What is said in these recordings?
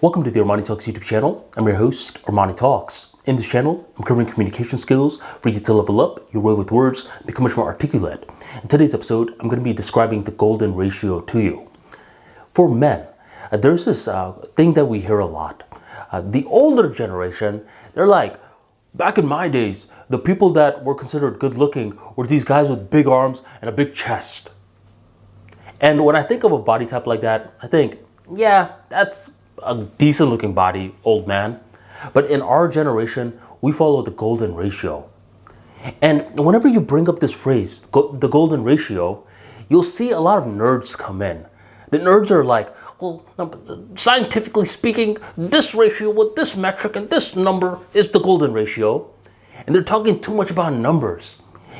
Welcome to the ArmaniTalks YouTube channel. I'm your host, ArmaniTalks. In this channel, I'm covering communication skills for you to level up your way with words, become much more articulate. In today's episode, I'm going to be describing the golden ratio to you. For men, there's this thing that we hear a lot. The older generation, they're like, back in my days, the people that were considered good looking were these guys with big arms and a big chest. And when I think of a body type like that, I think, yeah, that's a decent looking body, old man. But in our generation, we follow the golden ratio. And whenever you bring up this phrase, the golden ratio, you'll see a lot of nerds come in. The nerds are like, well, scientifically speaking, this ratio with this metric and this number is the golden ratio. And they're talking too much about numbers.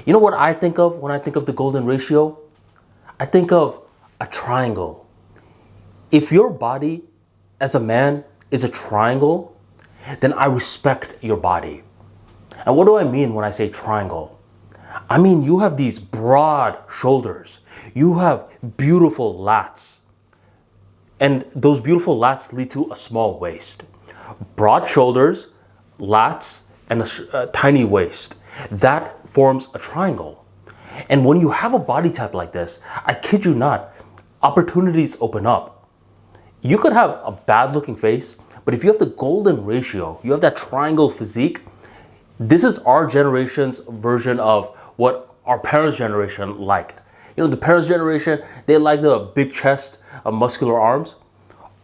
You know what I think of when I think of the golden ratio? I think of a triangle. If your body as a man is a triangle, then I respect your body. And what do I mean when I say triangle? I mean you have these broad shoulders. You have beautiful lats. And those beautiful lats lead to a small waist. Broad shoulders, lats, and a tiny waist. That forms a triangle. And when you have a body type like this, I kid you not, opportunities open up. You could have a bad looking face, but if you have the golden ratio, you have that triangle physique, this is our generation's version of what our parents' generation liked. You know, the parents' generation, they like the big chest, muscular arms.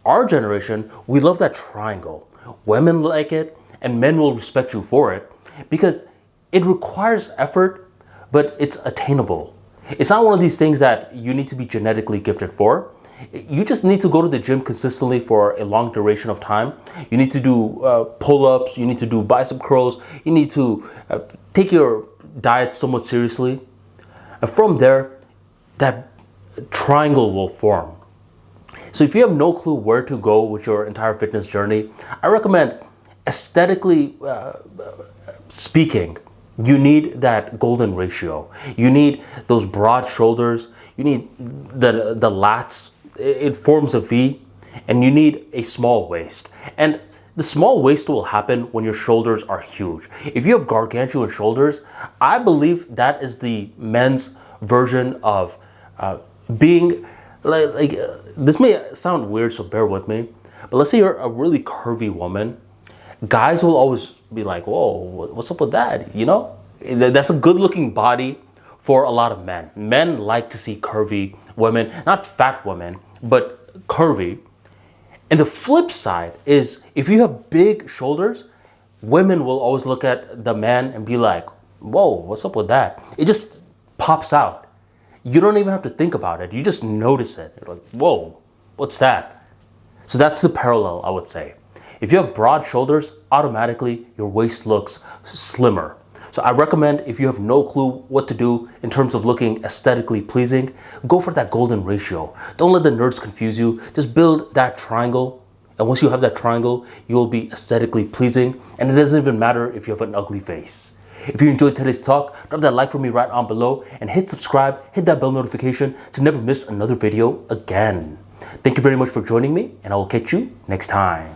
Our generation, we love that triangle. Women like it, and men will respect you for it because it requires effort, but it's attainable. It's not one of these things that you need to be genetically gifted for. You just need to go to the gym consistently for a long duration of time. You need to do pull-ups, you need to do bicep curls, you need to take your diet somewhat seriously. And from there, that triangle will form. So if you have no clue where to go with your entire fitness journey, I recommend aesthetically speaking, you need that golden ratio. You need those broad shoulders, you need the lats. It forms a V, and you need a small waist. And the small waist will happen when your shoulders are huge. If you have gargantuan shoulders, I believe that is the men's version of being like this may sound weird, so bear with me. But let's say you're a really curvy woman. Guys will always be like, whoa, what's up with that? You know, that's a good looking body for a lot of men. Men like to see curvy women, not fat women, but curvy. And the flip side is if you have big shoulders, women will always look at the man and be like, whoa, what's up with that? It just pops out. You don't even have to think about it. You just notice it. You're like, whoa, what's that? So that's the parallel, I would say. If you have broad shoulders, automatically your waist looks slimmer. So I recommend if you have no clue what to do in terms of looking aesthetically pleasing, go for that golden ratio. Don't let the nerds confuse you. Just build that triangle. And once you have that triangle, you will be aesthetically pleasing. And it doesn't even matter if you have an ugly face. If you enjoyed today's talk, drop that like for me right on below and hit subscribe, hit that bell notification to never miss another video again. Thank you very much for joining me, and I will catch you next time.